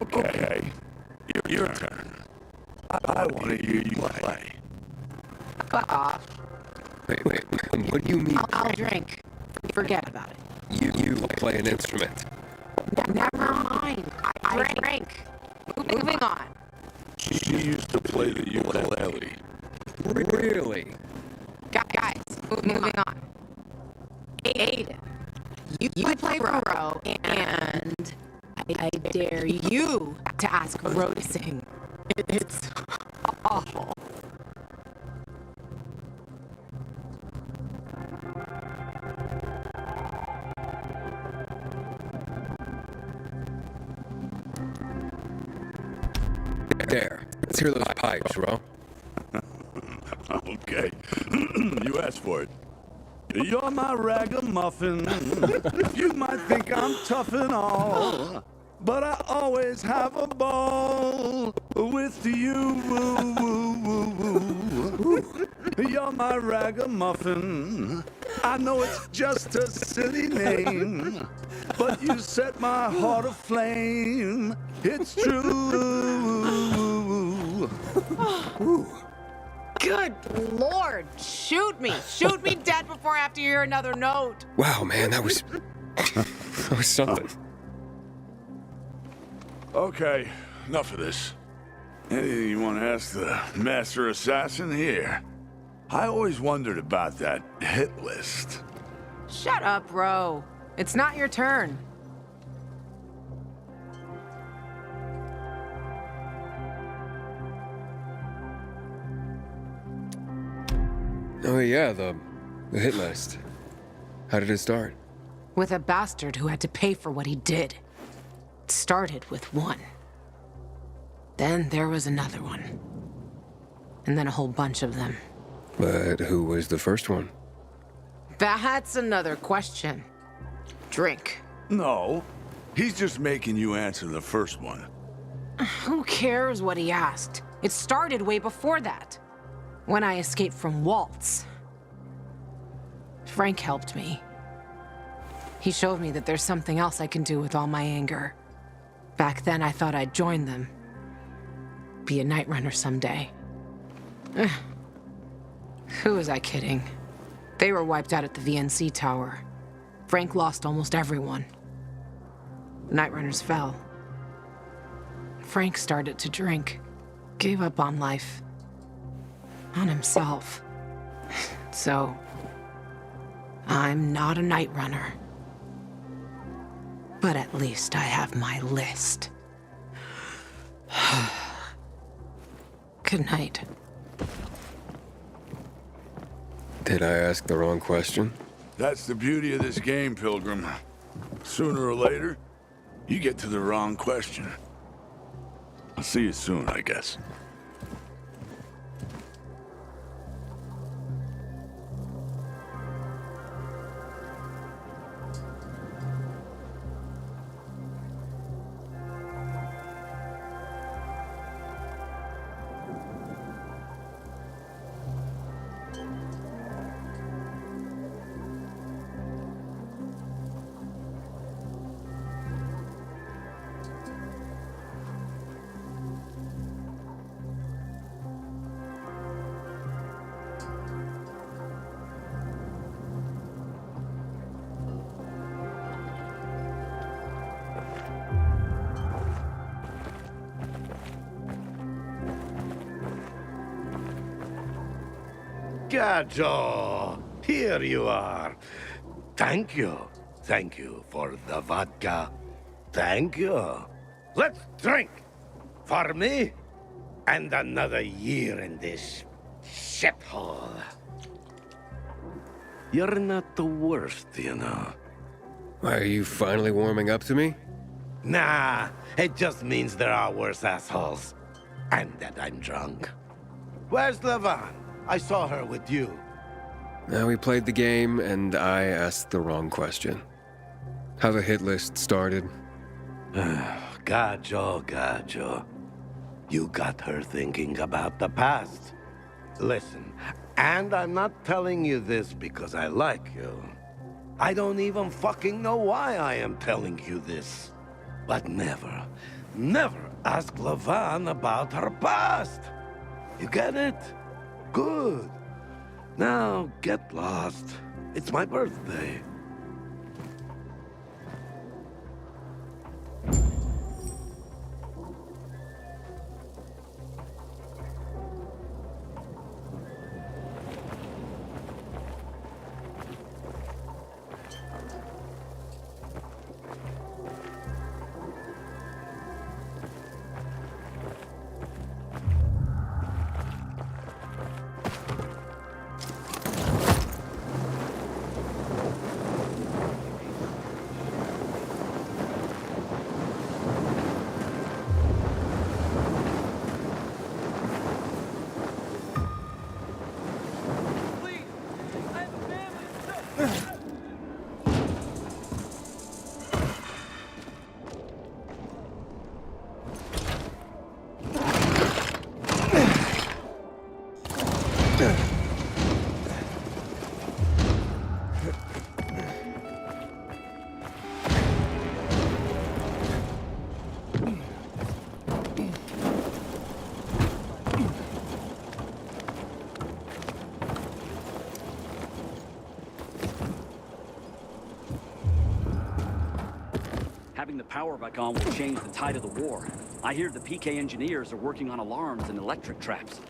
Okay. Your turn. I want to hear you play. Fuck off. Wait, what do you mean? I'll drink. Forget about it. You play an instrument. Never mind. I drink. Moving on. She used to play the ukulele. Really? Guys, moving on. Aiden, you play Ro, and I dare you to ask Ro to sing. It's awful. There. Let's hear those pipes, Ro. Okay. You asked for it. You're my ragamuffin. You might think I'm tough and all, but I always have a ball with you. You're my ragamuffin. I know it's just a silly name, but you set my heart aflame. It's true. Good Lord, shoot me. Shoot me dead before I have to hear another note. Wow, man, that was something. Okay, enough of this. Anything you want to ask the master assassin here? I always wondered about that hit list. Shut up, Ro. It's not your turn. Oh yeah, the hit list. How did it start? With a bastard who had to pay for what he did. It started with one. Then there was another one. And then a whole bunch of them. But who was the first one? That's another question. Drink. No, he's just making you answer the first one. Who cares what he asked? It started way before that. When I escaped from Waltz. Frank helped me. He showed me that there's something else I can do with all my anger. Back then, I thought I'd join them. Be a night runner someday. Who was I kidding? They were wiped out at the VNC tower. Frank lost almost everyone. Night runners fell. Frank started to drink. Gave up on life. On himself. So, I'm not a night runner. But at least I have my list. Good night. Did I ask the wrong question? That's the beauty of this game, Pilgrim. Sooner or later, you get to the wrong question. I'll see you soon, I guess. Gajo, here you are. Thank you. Thank you for the vodka. Thank you. Let's drink. For me, and another year in this shithole. You're not the worst, you know. Are you finally warming up to me? Nah, it just means there are worse assholes. And that I'm drunk. Where's Levan? I saw her with you. Now we played the game, and I asked the wrong question. How the hit list started. Gajo. You got her thinking about the past. Listen, and I'm not telling you this because I like you. I don't even fucking know why I am telling you this. But never ask Levan about her past. You get it? Good. Now, get lost. It's my birthday. Having the power back on will change the tide of the war. I hear the PK engineers are working on alarms and electric traps.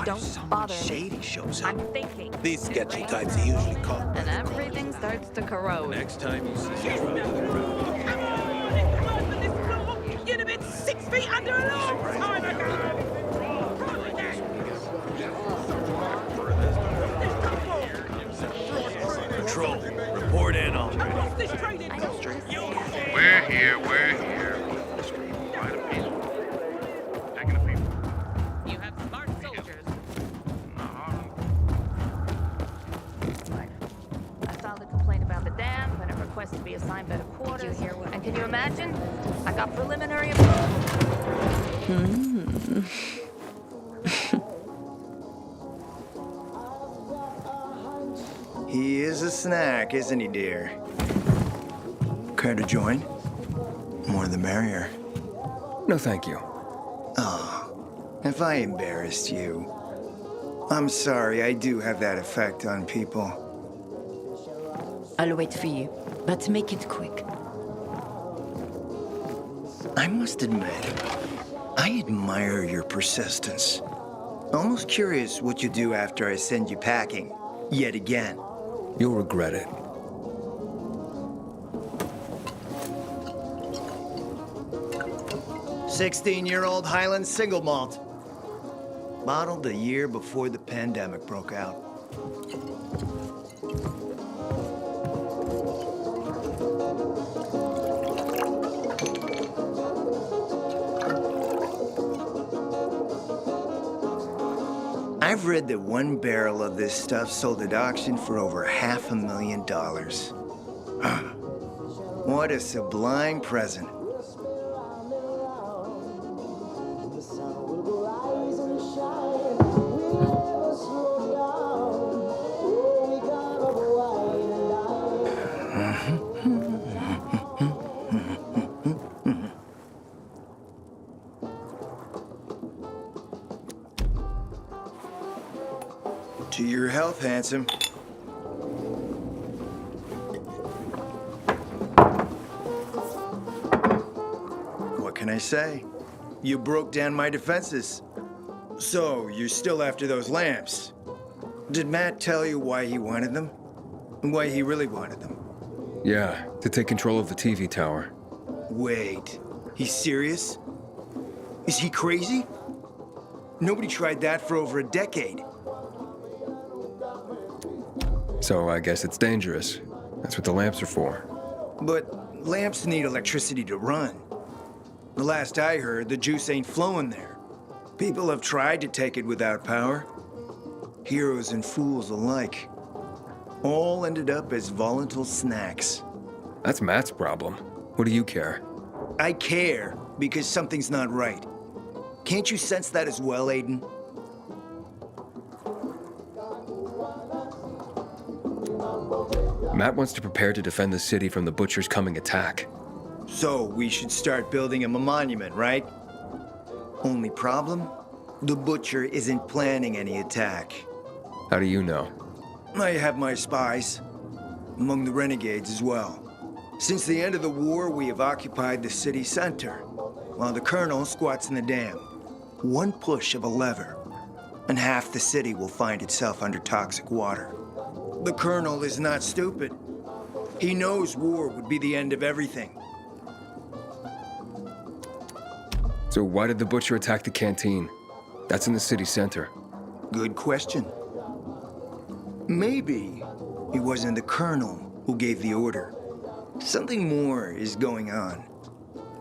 Don't bother me. Shady shows up. I'm thinking. These sketchy types are usually caught. And everything starts to corrode. Next time you see You'd have been 6 feet under a long time ago. Patrol, report in on me. We're here. You have smart soldiers. I filed a complaint about the dam and a request to be assigned better quarters. And can you imagine? I got preliminary approval. He is a snack, isn't he, dear? Care to join? More the merrier. No, thank you. Oh, if I embarrassed you. I'm sorry, I do have that effect on people. I'll wait for you, but make it quick. I must admit, I admire your persistence. Almost curious what you do after I send you packing, yet again. You'll regret it. "16-year-old Highland single malt. Bottled the year before the pandemic broke out. I've read that one barrel of this stuff sold at auction for over $500,000. What a sublime present. To your health, handsome. What can I say? You broke down my defenses. So, you're still after those lamps. Did Matt tell you why he wanted them? And why he really wanted them? Yeah, to take control of the TV tower. Wait, he's serious? Is he crazy? Nobody tried that for over a decade. So I guess it's dangerous. That's what the lamps are for. But lamps need electricity to run. The last I heard, the juice ain't flowing there. People have tried to take it without power. Heroes and fools alike. All ended up as volatile snacks. That's Matt's problem. What do you care? I care because something's not right. Can't you sense that as well, Aiden? Matt wants to prepare to defend the city from the Butcher's coming attack. So we should start building him a monument, right? Only problem? The Butcher isn't planning any attack. How do you know? I have my spies. Among the renegades as well. Since the end of the war, we have occupied the city center, while the Colonel squats in the dam. One push of a lever, and half the city will find itself under toxic water. The Colonel is not stupid. He knows war would be the end of everything. So why did the Butcher attack the canteen? That's in the city center. Good question. Maybe it wasn't the Colonel who gave the order. Something more is going on.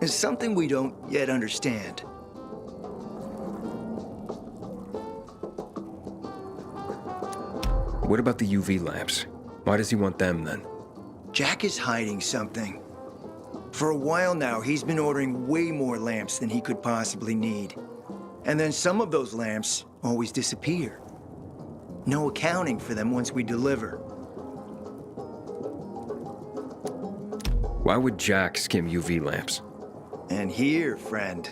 It's something we don't yet understand. What about the UV lamps? Why does he want them then? Jack is hiding something. For a while now, he's been ordering way more lamps than he could possibly need. And then some of those lamps always disappear. No accounting for them once we deliver. Why would Jack skim UV lamps? And here, friend,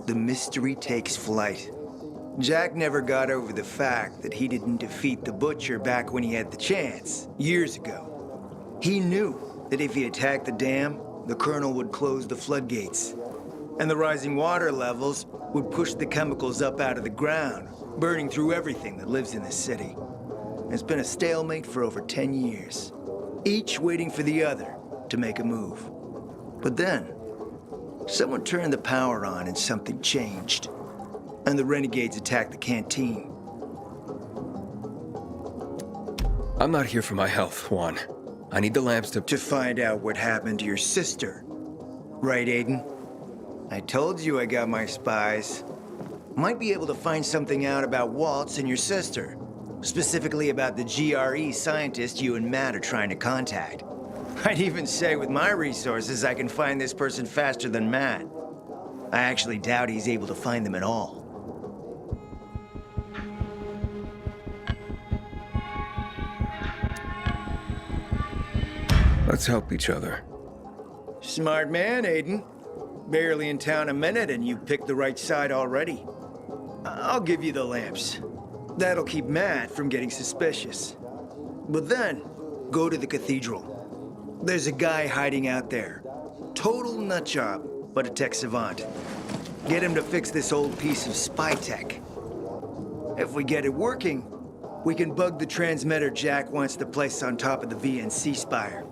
the mystery takes flight. Jack never got over the fact that he didn't defeat the Butcher back when he had the chance, years ago. He knew that if he attacked the dam, the Colonel would close the floodgates. And the rising water levels would push the chemicals up out of the ground, burning through everything that lives in the city. It's been a stalemate for over 10 years, each waiting for the other to make a move. But then, someone turned the power on and something changed. And the renegades attacked the canteen. I'm not here for my health, Juan. I need the lamps to find out what happened to your sister. Right, Aiden? I told you I got my spies. Might be able to find something out about Waltz and your sister. Specifically about the GRE scientist you and Matt are trying to contact. I'd even say with my resources, I can find this person faster than Matt. I actually doubt he's able to find them at all. Let's help each other. Smart man, Aiden. Barely in town a minute and you picked the right side already. I'll give you the lamps. That'll keep Matt from getting suspicious. But then, go to the cathedral. There's a guy hiding out there. Total nutjob. but a tech savant. Get him to fix this old piece of spy tech. If we get it working, we can bug the transmitter Jack wants to place on top of the VNC spire.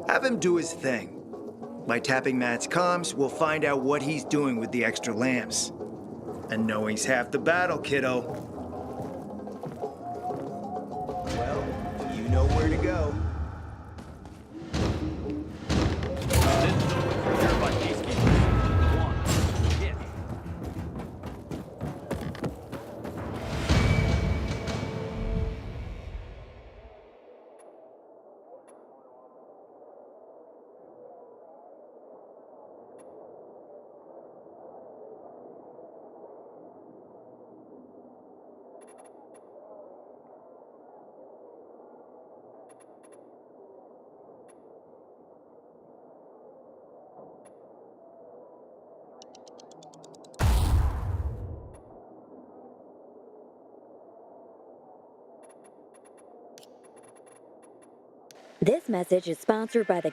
Have him do his thing. By tapping Matt's comms, we'll find out what he's doing with the extra lamps. And knowing's half the battle, kiddo. Well, you know where to go. This message is sponsored by the